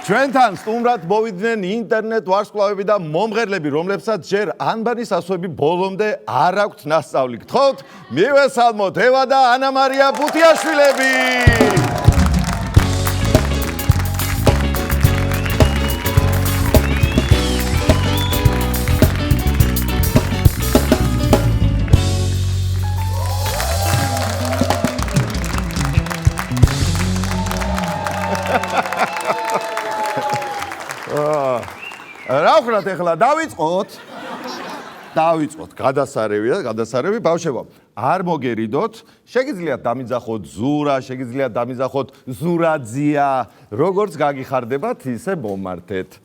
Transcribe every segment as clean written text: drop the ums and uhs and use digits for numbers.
ჩვენთან სტუმრად მოვიდნენ ინტერნეტ ვარსკვლავები და მომღერლები, რომლებსაც ჯერ ანბანის ასოები ბოლომდე არ აქვთ ნასწავლი. გთხოვთ, მივესალმოთ ევა და ანა მარია ბუთიაშვილები. რა ვქნათ ეხლა დავიწყოთ გადასარევი ბავშვებო არ მოგერიდოთ შეგიძლიათ დამიძახოთ ზურა შეგიძლიათ დამიძახოთ ზურაძია როგორც გაგიხარდებათ ისე მომართეთ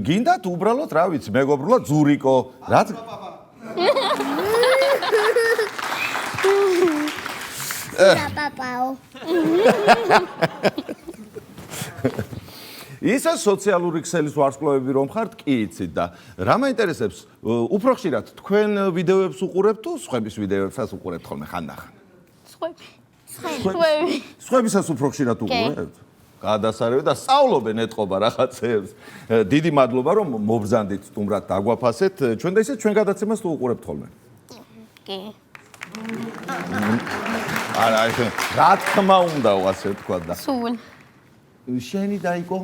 გინდათ უბრალოდ რა ვიცი მეგობრულად ზურიკო რაც პაპაო ისა სოციალური ქსელის ვარსკვლავები რომ ხართ კი იცით და რა მაინტერესებს უფრო ხშირად თქვენ ვიდეოებს უყურებთ თუ სხვების ვიდეოებსაც უყურებთ ხოლმე ხანდახან სხვებისაც უფრო ხშირად უყურებთ გადასარევი და სწავლობენ ეთყობა რაღაცებს დიდი მადლობა რომ მობრძანდით სტუმრად დაგვაფასეთ ჩვენ და ისე ჩვენ გადაცემას თუ უყურებთ ხოლმე კი არა რა თქმა უნდა ასე თქვა და სულ შენი დაიკო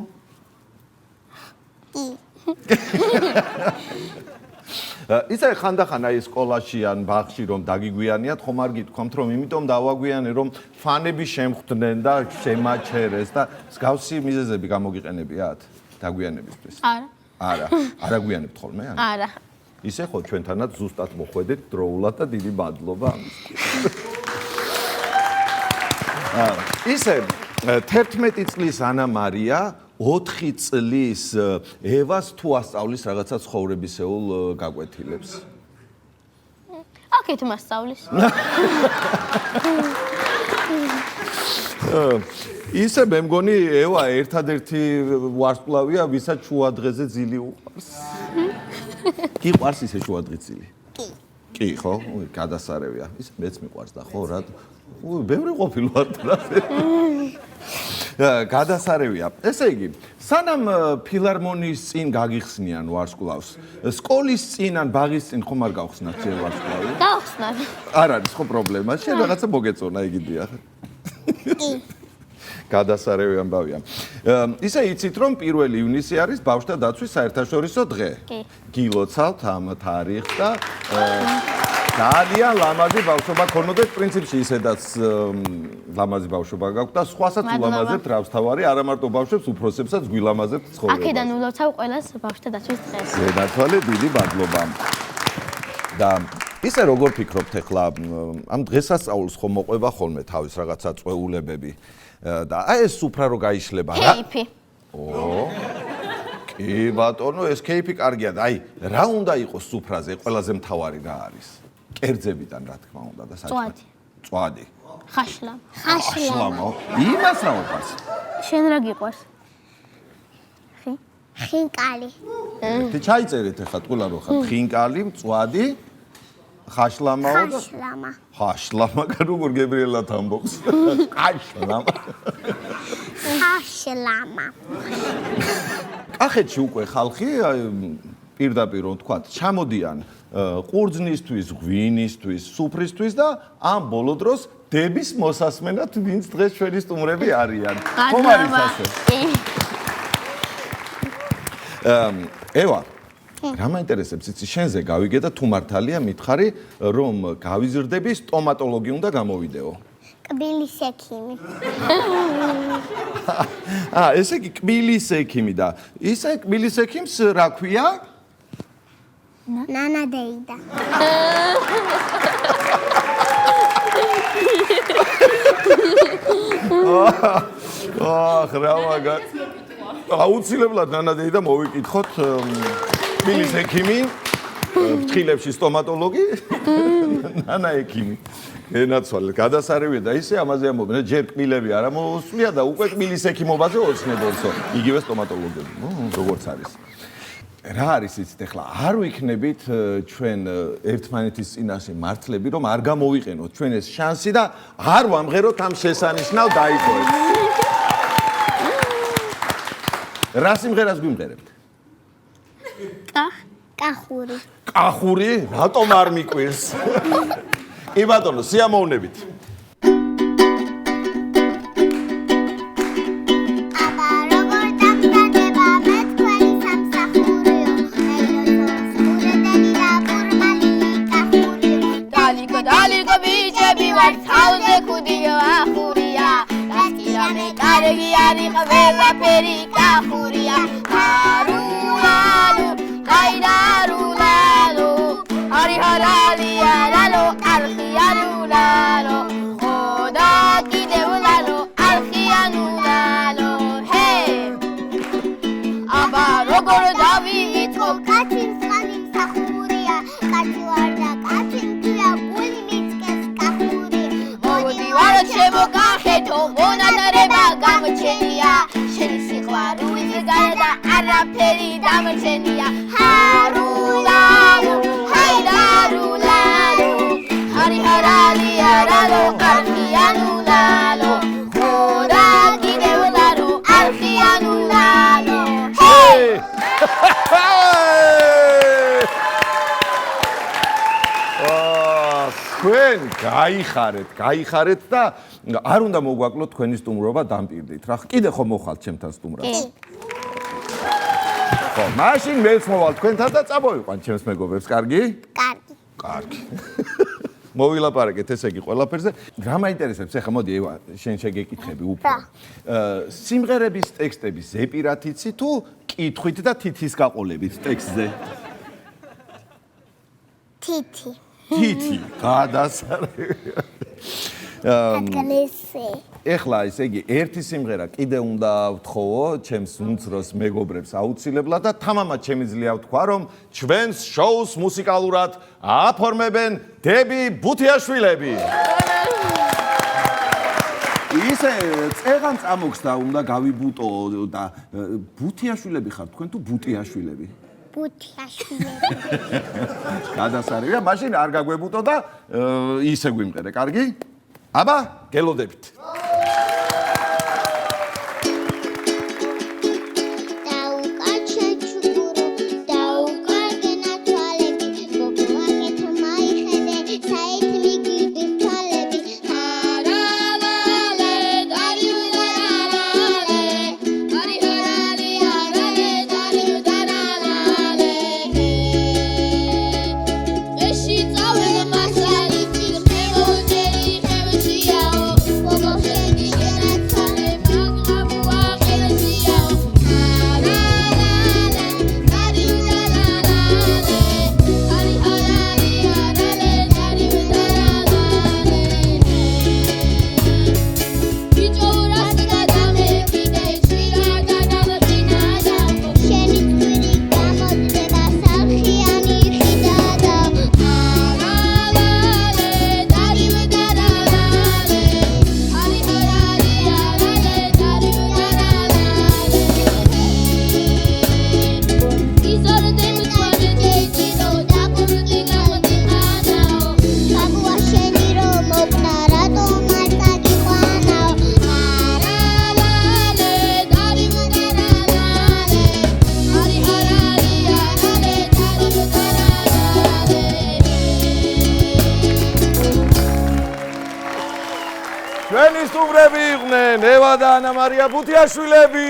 ისა ხანდახან აი სკოლაში ან ბაღში რომ დაგიგვიანიათ ხომ არ გითქვამთ რომ იმიტომ დავაგვიანე რომ ფანები შემხვდნენ და შემაჩერეს და მსგავსი მიზეზები გამოგიყენებიათ დაგვიანებისთვის არა გვიანებთ ხოლმე არა ისე ხო ჩვენთანაც ზუსტად მოხვედით დროულად და დიდი მადლობა ამისთვის ისე 11 წლის ანა მარია 4 წლის ევას თუ ასწავლის რაღაცა ცხოვრებისეულ გაკვეთილებს. აქეთ მასწავლის. ისე მე მგონი ევა ერთადერთი ვარსკვლავია, ვისაც შუადღეზე ძილი უყვარს. კი ყვარს ისე შუადღე ძილი? კი, ხო? გადასარევია. ის მეც მიყვარს და ხო რა ბევრი ყოფილვარ და გადასარევია. ესე იგი, სანამ ფილარმონიის წინ გაგიხსნიან ვარსკვლავს, სკოლის წინ ან ბაღის წინ ხომ არ გავხსნათ შენ ვარსკვლავი? გავხსნათ. არ არის ხო პრობლემა, შენ რაღაცა მოგეწონა იგი დიახ. გადასარევი ამბავია. ისე იცით რომ 1 ივნისი არის ბავშვთა დაცვის საერთაშორისო დღე. გილოცავთ ამ თარიღს და ძალიან ლამაზი ბავშვობა ქონოდეთ პრინციპში ისედაც ლამაზი ბავშვობა გაქვთ და სხვასაც ულამაზებთ რავს თავარი არა მარტო ბავშვებს უფროსებსაც გვილამაზებთ ცხოვრებას. აქედან ულოცავ ყველას ბავშვთა დაცვის დღეს. ზედათვალე დიდი მადლობა. და ისე როგორ ფიქრობთ ახლა ამ დღესასწაულს ხომ მოყვება ხოლმე თავის რაღაცა წვეულებები და აი ეს სუფრა რო გაიშლება რა? კეიფი. კი ბატონო ეს კეიფი კარგია და აი რა უნდა იყოს სუფრაზე ყველაზე მთავარი რა არის? კერძებიდან რა თქმა უნდა და საერთოდ წვადი ხაშლამა იმას რა უყვარს შენ რა გიყვარს ხინკალი თუ ჩაიწერეთ ახლა თქვენ რო ხართ ხინკალი წვადი ხაშლამა როგორ გებრიელად ამბობს ხაშლამა კახეთში უკვე ხალხი პირდაპირ რომ თქვა ჩამოდიან ყურძნისთვის, ღვინისთვის, სუფრისთვის და ამ ბოლო დროს დების მოსასმენად ვინც დღეს ჩვენი სტუმრები არიან. ხომ არის ასე? ევა, რა მაინტერესებს იცი შენზე გავიგე და თუ მართალია მითხარი რომ გავიზრდები სტომატოლოგი უნდა გამოვიდეო. კბილის ექიმი. ესე იგი კბილის ექიმი და ისე კბილის ექიმს რა ქვია? ნანა დეიდა. რა მაგარ. აუცილებლად ნანა დეიდა მოვიკითხოთ კბილის ექიმი, ფრთხილებში სტომატოლოგი, ნანა ექიმი. ენაცვალე გადასარევია და ისე ამაზე ამბობენ ჯერ კბილები არ ამოუსვლია და უკვე კბილის ექიმობაზე ოცნებობსო იგივე სტომატოლოგები როგორც არის რა არის იცით ახლა არ ვიქნებით ჩვენ ერთმანეთის წინაშე მართლები რომ არ გამოვიყენოთ ჩვენ ეს შანსი და არ ვამღეროთ ამ შესანიშნავ დაიწყოს რა სიმღერას გვიმღერებთ? კახური. კახური? რატომ არ მიკვირს? კი ბატონო, სიამოვნებით. თავზე ხუდიო ახურია რასკია მე კარგი არის ყველაფერი კახურია არულალო გაირარულალო არი ჰარალია რალო არხიანულალო ხოდა კიდევლალო არხიანულალო ჰე აბა როგორ დავივიწყო კაცი მსხალი მსახურია კაცი ვარ და კაცი მქვია გული შემოგახეთო მონადირეობა გამოჩენია შენი სიყვარულის გარდა არაფერი დამრჩენია ჰარულალო ჰაირარულალო არი ჰარალია რალო არხიანულალო ხოდა კიდევლალო არხიანულალო თქვენ გაიხარეთ და არ უნდა მოგვაკლოთ თქვენი სტუმრობა დამპირდით რა. კიდე ხომ მოხალთ ჩემთან სტუმრად? ხო, მაშინ მეც მოვალ თქვენთან და წამოვიყვან ჩემს მეგობრებს, კარგი? კარგი. მოვილაპარაკეთ ესე იგი ყველაფერზე. რა მაინტერესებს ახლა მოდი შენ შეგეკითხები უფრო. სიმღერების ტექსტები ზეპირად იცი თუ კითხვით და თითის გაყოლებით ტექსტზე? თითი, გადასარევი. ეხლა ესე იგი ერთი სიმღერა კიდე უნდა ვთხოვო ჩემს უმცროს მეგობრებს აუცილებლად და თამამად შემიძლია ვთქვა რომ ჩვენს შოუს მუსიკალურად აფორმებენ დები ბუთიაშვილები. ისე წეღან წამოქს და უნდა გავიბუტო და ბუთიაშვილები ხართ თქვენ თუ ბუტიაშვილები? ბუთიაშვილები. გადასარევია, მაშინ არ გაგვებუტო და ისე გვიმყერე, კარგი? აბა, გელოდებით. ჩვენი სტუმრები იყვნენ ევა და ანა მარია ბუთიაშვილები.